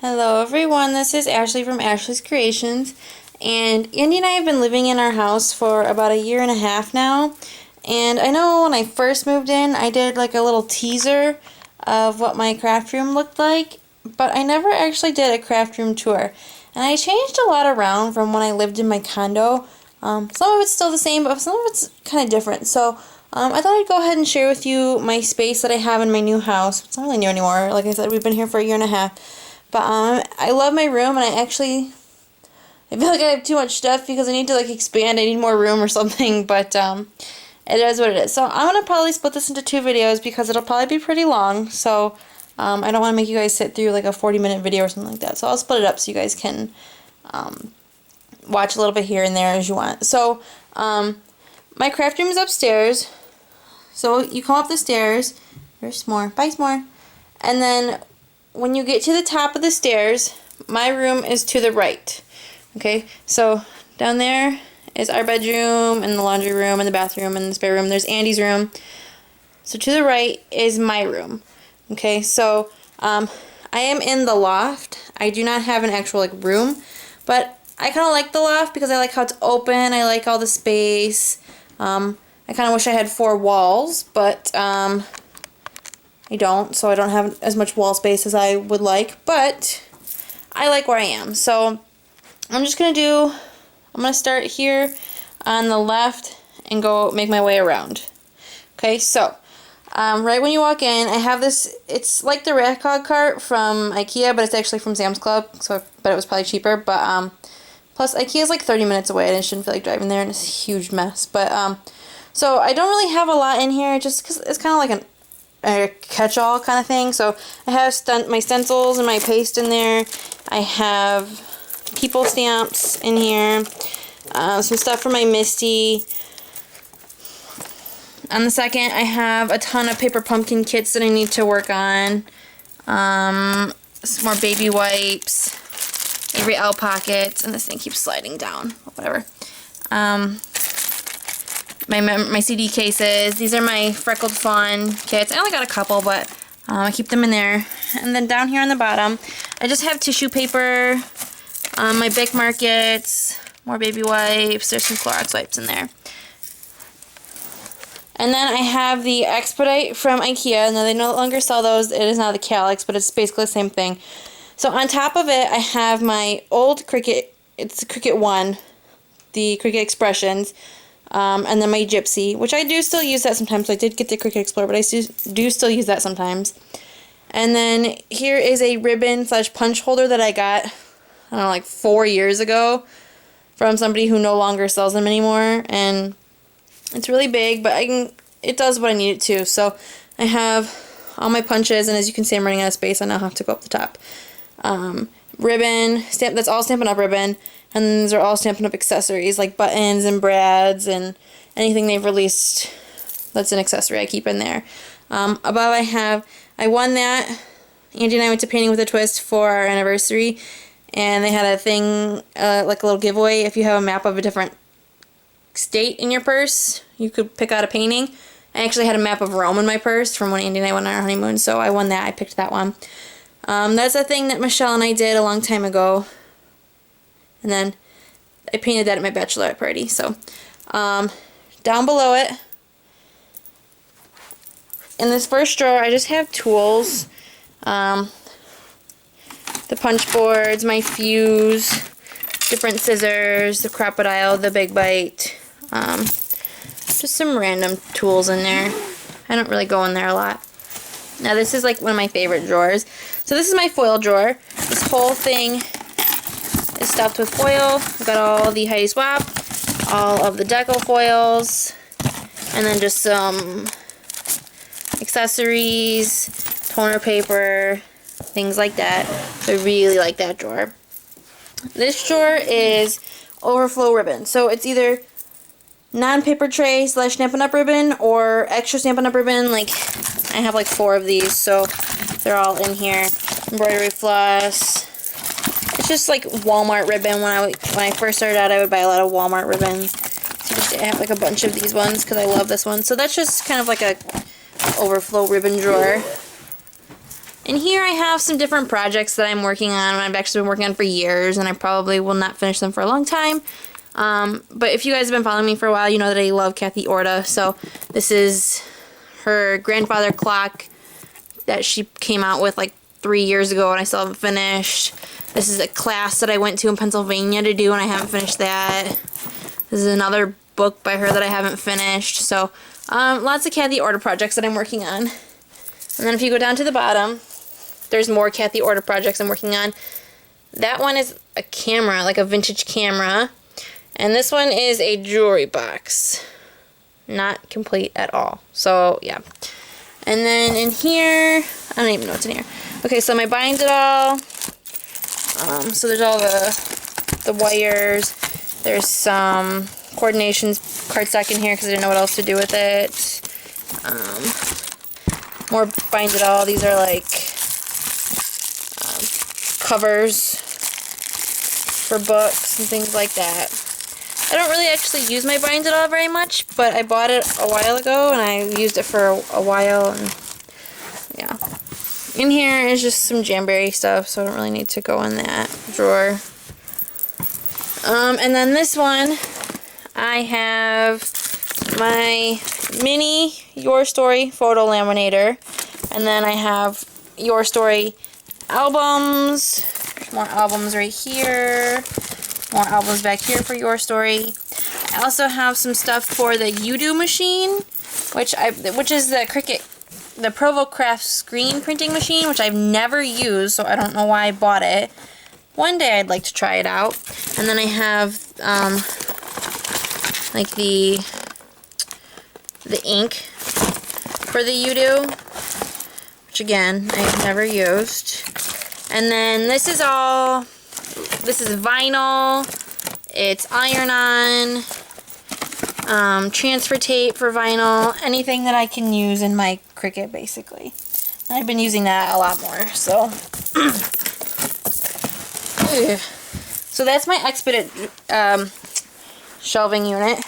Hello everyone, this is Ashley from Ashley's Creations, and Andy and I have been living in our house for about 1.5 years now, and I know when I first moved in I did like a little teaser of what my craft room looked like, but I never actually did a craft room tour, and I changed a lot around from when I lived in my condo. Some of it's still the same, but some of it's kind of different, so I thought I'd go ahead and share with you my space that I have in my new house. It's not really new anymore. Like I said, we've been here for 1.5 years. But I love my room, and I feel like I have too much stuff because I need to like expand. I need more room or something, but it is what it is. So I'm going to probably split this into 2 videos because it'll probably be pretty long. So I don't want to make you guys sit through like a 40-minute video or something like that. So I'll split it up so you guys can watch a little bit here and there as you want. So my craft room is upstairs. So you come up the stairs. There's S'more. Bye, S'more. And then when you get to the top of the stairs, my room is to the right. Okay, so down there is our bedroom and the laundry room and the bathroom and the spare room. There's Andy's room. So to the right is my room. Okay, so I am in the loft. I do not have an actual like room, but I kind of like the loft because I like how it's open. I like all the space. I kind of wish I had 4 walls, but I don't, so I don't have as much wall space as I would like, but I like where I am. So I'm going to start here on the left and go make my way around. Okay, so right when you walk in, I have this, it's like the rat hog cart from Ikea, but it's actually from Sam's Club, so I bet it was probably cheaper, but plus Ikea is like 30 minutes away, and I shouldn't feel like driving there, and it's a huge mess, but so I don't really have a lot in here, just because it's kind of like a catch-all kind of thing. So I have my stencils and my paste in there. I have people stamps in here. Some stuff for my Misty. On the second, I have a ton of paper pumpkin kits that I need to work on. Some more baby wipes. Avery L pockets. And this thing keeps sliding down. Whatever. My CD cases. These are my Freckled Fawn kits. I only got a couple, but I keep them in there. And then down here on the bottom, I just have tissue paper, my Bic markets, more baby wipes. There's some Clorox wipes in there. And then I have the Expedite from Ikea. Now they no longer sell those. It is now the Calyx, but it's basically the same thing. So on top of it, I have my old Cricut. It's the Cricut 1, the Cricut Expressions. And then my Gypsy, which I do still use that sometimes. I did get the Cricut Explorer, but I do still use that sometimes. And then here is a ribbon / punch holder that I got, I don't know, like 4 years ago from somebody who no longer sells them anymore. And it's really big, but it does what I need it to. So I have all my punches, and as you can see, I'm running out of space. I now have to go up the top. Ribbon, that's all Stampin' Up ribbon. And then these are all Stampin' Up accessories, like buttons and brads and anything they've released that's an accessory I keep in there. Above I won that. Andy and I went to Painting with a Twist for our anniversary, and they had a thing, like a little giveaway. If you have a map of a different state in your purse, you could pick out a painting. I actually had a map of Rome in my purse from when Andy and I went on our honeymoon, so I won that. I picked that one. That's a thing that Michelle and I did a long time ago. And then I painted that at my bachelorette party. So down below it, in this first drawer, I just have tools. The punch boards, my fuse, different scissors, the crocodile, the big bite. Just some random tools in there. I don't really go in there a lot. Now this is like one of my favorite drawers. So this is my foil drawer. This whole thing is stuffed with foil. I've got all the Heidi Swapp, all of the deco foils, and then just some accessories, toner paper, things like that. So I really like that drawer. This drawer is overflow ribbon. So it's either non-paper tray / Stampin' Up ribbon or extra Stampin' Up ribbon. Like I have like 4 of these, so they're all in here. Embroidery floss. It's just like Walmart ribbon. When I first started out, I would buy a lot of Walmart ribbon. So I have like a bunch of these ones because I love this one. So that's just kind of like a overflow ribbon drawer. And here I have some different projects that I'm working on. I've actually been working on for years, and I probably will not finish them for a long time. But if you guys have been following me for a while, you know that I love Kathy Orta. So this is her grandfather clock that she came out with like 3 years ago, and I still haven't finished. This is a class that I went to in Pennsylvania to do, and I haven't finished that. This is another book by her that I haven't finished. So lots of Kathy Orta projects that I'm working on. And then if you go down to the bottom, there's more Kathy Orta projects I'm working on. That one is a camera, like a vintage camera. And this one is a jewelry box. Not complete at all. So, yeah. And then in here, I don't even know what's in here. Okay, so my Bind It All. So there's all the wires. There's some coordinations cardstock in here because I didn't know what else to do with it. More Bind It All. These are like covers for books and things like that. I don't really actually use my Bind It All very much, but I bought it a while ago and I used it for a while, and yeah. In here is just some Jamberry stuff, so I don't really need to go in that drawer. And then this one, I have my mini Your Story photo laminator, and then I have Your Story albums. There's more albums right here. More albums back here for Your Story. I also have some stuff for the Udo machine, which is the Cricut, the Provo Craft screen printing machine, which I've never used, so I don't know why I bought it. One day I'd like to try it out. And then I have like the ink for the Udo, which again I've never used. And then this is vinyl, it's iron-on, transfer tape for vinyl, anything that I can use in my Cricut, basically. And I've been using that a lot more, so. So that's my Expedit shelving unit.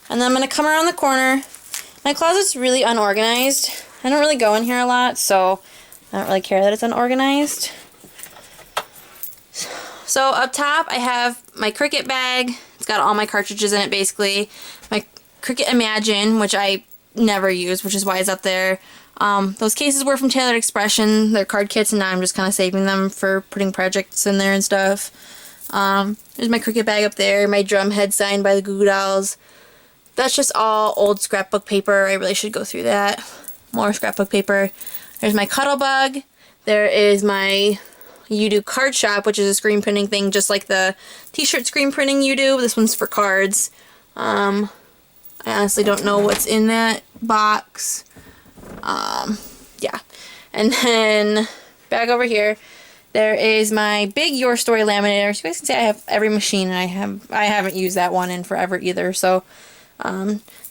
And then I'm going to come around the corner. My closet's really unorganized. I don't really go in here a lot, so I don't really care that it's unorganized. So up top I have my Cricut bag. It's got all my cartridges in it basically. My Cricut Imagine, which I never use, which is why it's up there. Those cases were from Tailored Expression. They're card kits, and now I'm just kind of saving them for putting projects in there and stuff. There's my Cricut bag up there. My drum head signed by the Goo Goo Dolls. That's just all old scrapbook paper. I really should go through that. More scrapbook paper. There's my Cuttlebug. There is my Udo Card Shop, which is a screen printing thing, just like the t-shirt screen printing Udo. This one's for cards. I honestly don't know what's in that box. Yeah. And then back over here, there is my big Your Story laminator. So you guys can see I have every machine, and I haven't used that one in forever either. So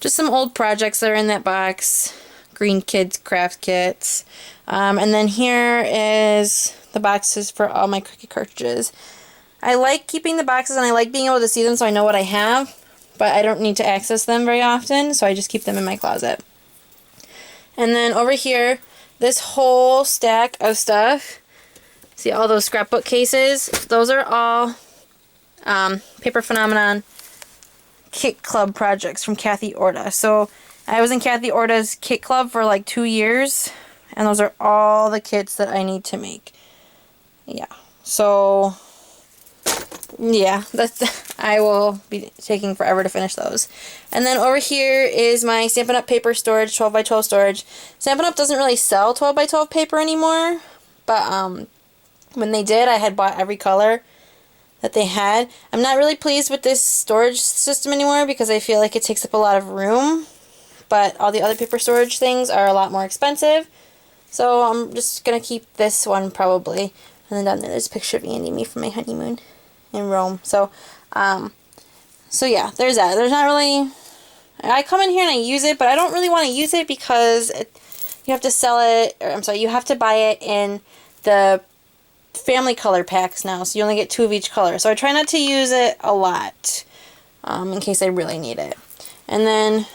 just some old projects that are in that box. Green Kids craft kits. And then here is the boxes for all my Cricut cartridges. I like keeping the boxes, and I like being able to see them so I know what I have, but I don't need to access them very often, so I just keep them in my closet. And then over here, this whole stack of stuff, see all those scrapbook cases? Those are all Paper Phenomenon Kit Club projects from Kathy Orta. So I was in Kathy Orta's Kit Club for like 2 years, and those are all the kits that I need to make. Yeah, so yeah, I will be taking forever to finish those. And then over here is my Stampin' Up paper storage, 12 by 12 storage. Stampin' Up doesn't really sell 12 by 12 paper anymore, but when they did, I had bought every color that they had. I'm not really pleased with this storage system anymore because I feel like it takes up a lot of room, but all the other paper storage things are a lot more expensive, so I'm just going to keep this one probably. And then down there's a picture of Andy and me from my honeymoon in Rome. So yeah, there's that. There's not really, I come in here and I use it, but I don't really want to use it because you have to sell it, or I'm sorry, you have to buy it in the family color packs now, so you only get 2 of each color. So I try not to use it a lot in case I really need it. And then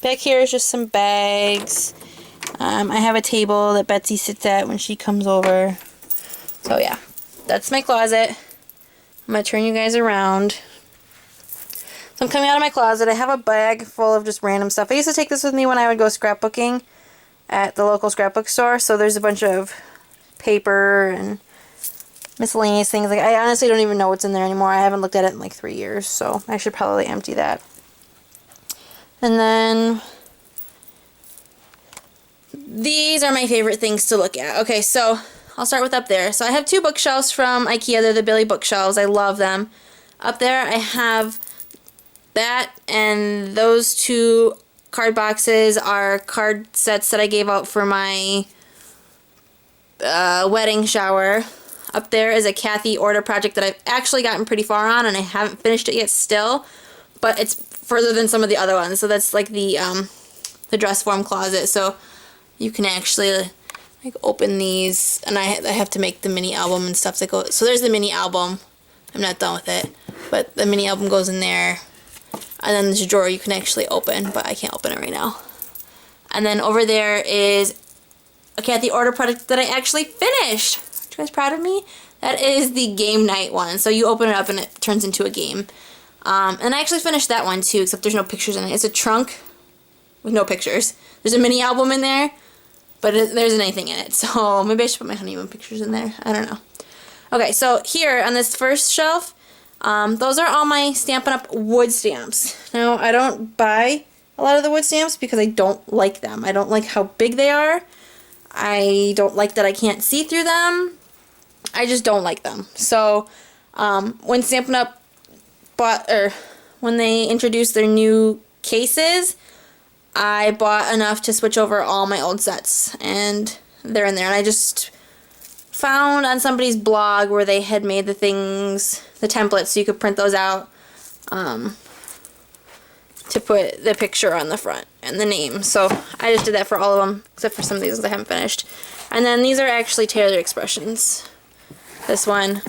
back here is just some bags I have a table that Betsy sits at when she comes over. So yeah, that's my closet. I'm going to turn you guys around. So I'm coming out of my closet. I have a bag full of just random stuff. I used to take this with me when I would go scrapbooking at the local scrapbook store. So there's a bunch of paper and miscellaneous things. Like, I honestly don't even know what's in there anymore. I haven't looked at it in like 3 years, so I should probably empty that. And then these are my favorite things to look at. Okay, so I'll start with up there. So I have 2 bookshelves from IKEA. They're the Billy bookshelves. I love them. Up there I have that, and those 2 card boxes are card sets that I gave out for my wedding shower. Up there is a Kathy order project that I've actually gotten pretty far on, and I haven't finished it yet still, but it's further than some of the other ones. So that's like the dress form closet. So you can actually like open these, and I have to make the mini album and stuff that go. So there's the mini album. I'm not done with it, but the mini album goes in there. And then there's a drawer you can actually open, but I can't open it right now. And then over there is a Kathy order project that I actually finished. Are you guys proud of me? That is the game night one. So you open it up and it turns into a game. And I actually finished that one too, except there's no pictures in it. It's a trunk with no pictures. There's a mini album in there, but there isn't anything in it. So maybe I should put my honeymoon pictures in there. I don't know. Okay, so here on this first shelf, those are all my Stampin' Up wood stamps. Now, I don't buy a lot of the wood stamps because I don't like them. I don't like how big they are. I don't like that I can't see through them. I just don't like them. So, when Stampin' Up when they introduced their new cases, I bought enough to switch over all my old sets, and they're in there. And I just found on somebody's blog where they had made the templates, so you could print those out to put the picture on the front and the name. So I just did that for all of them, except for some of these that I haven't finished. And then these are actually tailored expressions. This one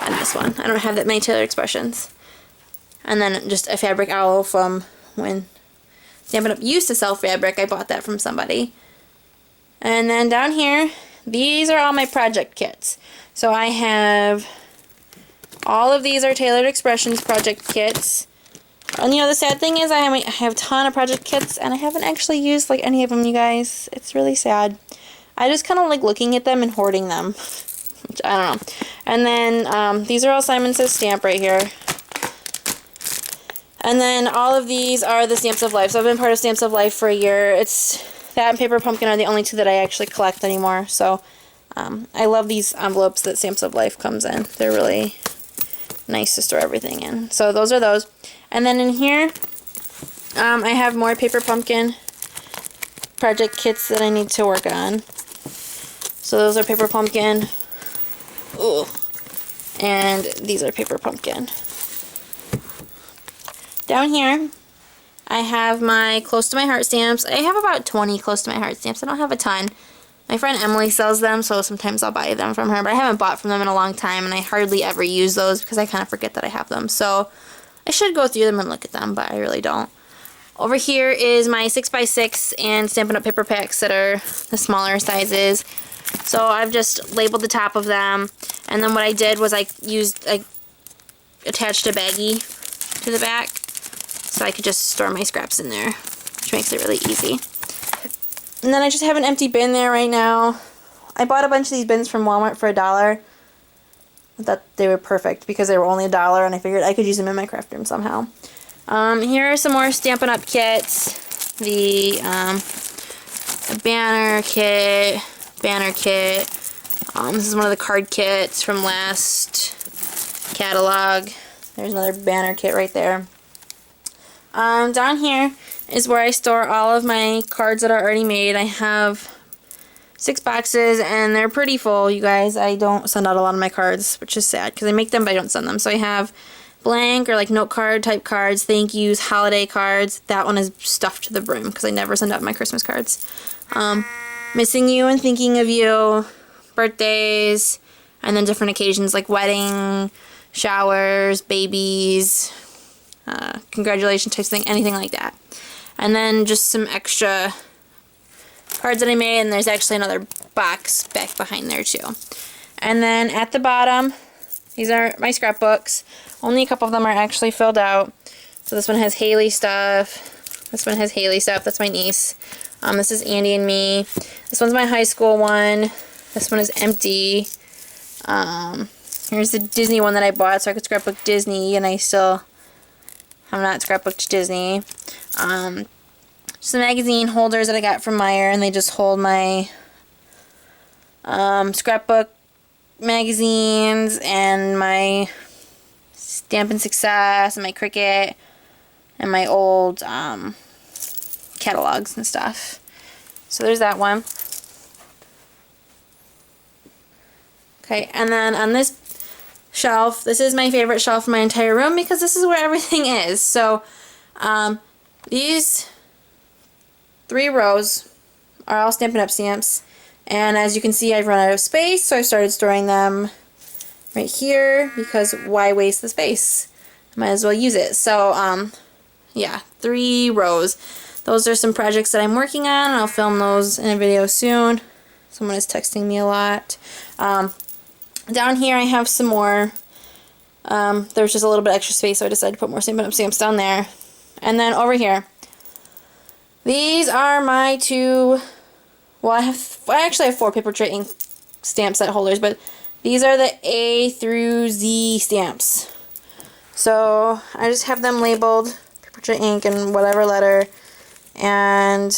and this one. I don't have that many tailored expressions. And then just a fabric owl from when Stampin' Up used to sell fabric. I bought that from somebody. And then down here, these are all my project kits. So I have all of these are tailored expressions project kits. And you know, the sad thing is I have a ton of project kits and I haven't actually used like any of them, you guys. It's really sad. I just kind of like looking at them and hoarding them. Which, I don't know. And then these are all Simon Says Stamp right here. And then all of these are the Stamps of Life. So I've been part of Stamps of Life for a year. It's that and Paper Pumpkin are the only 2 that I actually collect anymore. So I love these envelopes that Stamps of Life comes in. They're really nice to store everything in. So those are those. And then in here, I have more Paper Pumpkin project kits that I need to work on. So those are Paper Pumpkin. Ooh. And these are Paper Pumpkin. Down here, I have my Close to My Heart stamps. I have about 20 Close to My Heart stamps. I don't have a ton. My friend Emily sells them, so sometimes I'll buy them from her, but I haven't bought from them in a long time, and I hardly ever use those because I kind of forget that I have them. So I should go through them and look at them, but I really don't. Over here is my 6x6 and Stampin' Up paper packs that are the smaller sizes. So I've just labeled the top of them, and then what I did was I attached a baggie to the back so I could just store my scraps in there, which makes it really easy. And then I just have an empty bin there right now. I bought a bunch of these bins from Walmart for $1. I thought they were perfect because they were only $1, and I figured I could use them in my craft room somehow. Here are some more Stampin' Up kits. The banner kit. This is one of the card kits from last catalog. There's another banner kit right there. Down here is where I store all of my cards that are already made. I have 6 boxes and they're pretty full, you guys. I don't send out a lot of my cards, which is sad because I make them but I don't send them. So I have blank or like note card type cards, thank yous, holiday cards. That one is stuffed to the brim because I never send out my Christmas cards. Missing you and thinking of you, birthdays, and then different occasions like wedding, showers, babies, congratulations type thing, anything like that. And then just some extra cards that I made, and there's actually another box back behind there too. And then at the bottom, these are my scrapbooks. Only a couple of them are actually filled out. So this one has Haley stuff. This one has Haley stuff. That's my niece. This is Andy and me. This one's my high school one. This one is empty. Here's the Disney one that I bought so I could scrapbook Disney, and I still have not scrapbooked Disney. Some magazine holders that I got from Meijer, and they just hold my scrapbook magazines and my Stampin' Success and my Cricut and my old catalogs and stuff. So there's that one. Okay, and then on this shelf, this is my favorite shelf in my entire room because this is where everything is. So these 3 rows are all Stampin' Up stamps, and as you can see, I've run out of space, so I started storing them right here because why waste the space? Might as well use it. So yeah, 3 rows. Those are some projects that I'm working on, and I'll film those in a video soon. Someone is texting me a lot. Down here I have some more. There's just a little bit extra space, so I decided to put more Stampin' Up stamps down there. And then over here, these are my 2, well, I actually have 4 paper tray ink stamp set holders, but these are the A through Z stamps. So I just have them labeled paper tray ink and whatever letter, and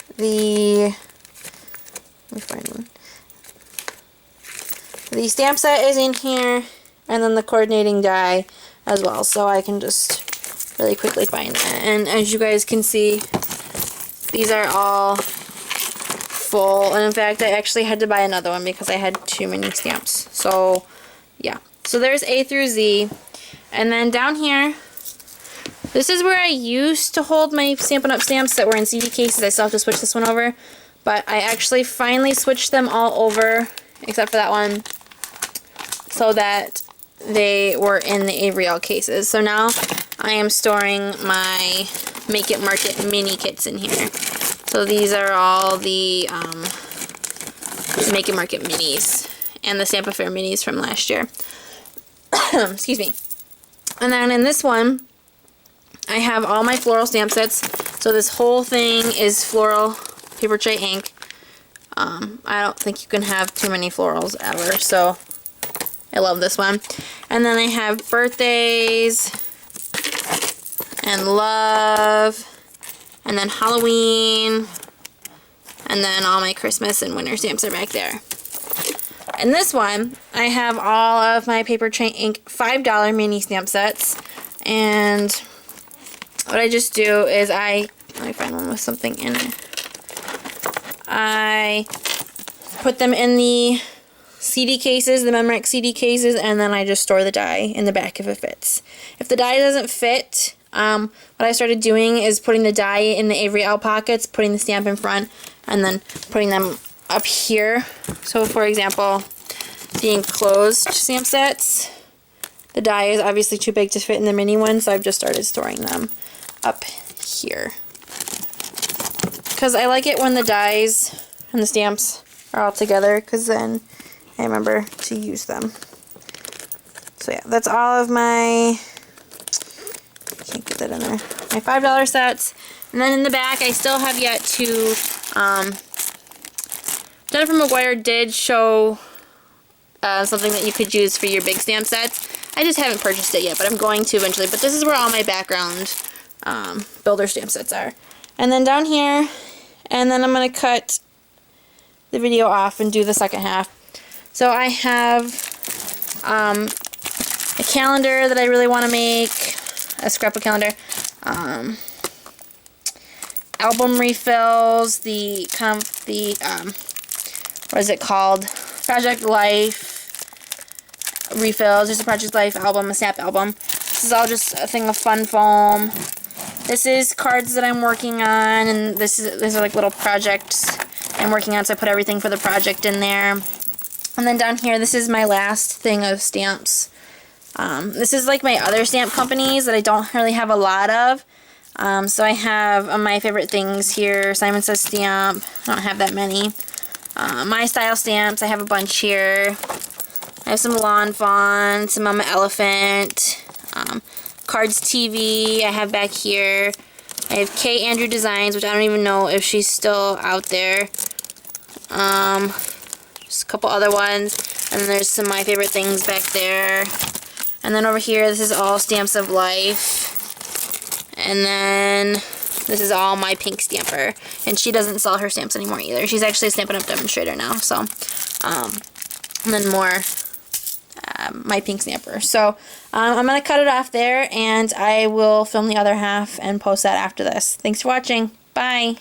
let me find one. The stamp set is in here, and then the coordinating die as well, so I can just really quickly find that. And as you guys can see, these are all full, and in fact I actually had to buy another one because I had too many stamps. So yeah, so there's A through Z. And then down here, this is where I used to hold my Stampin' Up stamps that were in CD cases. I still have to switch this one over, but I actually finally switched them all over except for that one, so that they were in the Avery All cases. So now I am storing my Make It Market mini kits in here. So these are all the Make It Market minis and the Stamp Affair minis from last year. Excuse me. And then in this one, I have all my floral stamp sets. So this whole thing is floral paper tray ink. I don't think you can have too many florals ever, so I love this one. And then I have birthdays and love, and then Halloween, and then all my Christmas and winter stamps are back there. In this one, I have all of my paper tray ink $5 mini stamp sets, and what I just do is let me find one with something in it. I put them in the CD cases, the Memorex CD cases, and then I just store the die in the back if it fits. If the die doesn't fit, what I started doing is putting the die in the Avery L pockets, putting the stamp in front, and then putting them up here. So for example, the enclosed stamp sets, the die is obviously too big to fit in the mini one, so I've just started storing them up here. Because I like it when the dies and the stamps are all together, because then I remember to use them. So yeah, that's all of my, can't get that in there, my $5 sets. And then in the back, I still have yet to, Jennifer McGuire did show something that you could use for your big stamp sets. I just haven't purchased it yet, but I'm going to eventually. But this is where all my background builder stamp sets are. And then down here, and then I'm going to cut the video off and do the second half. So I have a calendar that I really want to make, a scrapbook calendar, album refills, what is it called? Project Life refills. There's a Project Life album, a Snap album. This is all just a thing of fun foam. This is cards that I'm working on, and these are like little projects I'm working on, so I put everything for the project in there. And then down here, this is my last thing of stamps. This is like my other stamp companies that I don't really have a lot of. So I have my favorite things here. Simon Says Stamp. I don't have that many. My Style stamps. I have a bunch here. I have some Lawn Fawn, some Mama Elephant, Cards TV I have back here. I have K. Andrew Designs, which I don't even know if she's still out there. Just a couple other ones. And then there's some My Favorite Things back there. And then over here, this is all Stamps of Life. And then this is all my pink stamper. And she doesn't sell her stamps anymore either. She's actually a Stampin' Up demonstrator now. So, and then more my pink stamper. So I'm going to cut it off there, and I will film the other half and post that after this. Thanks for watching. Bye.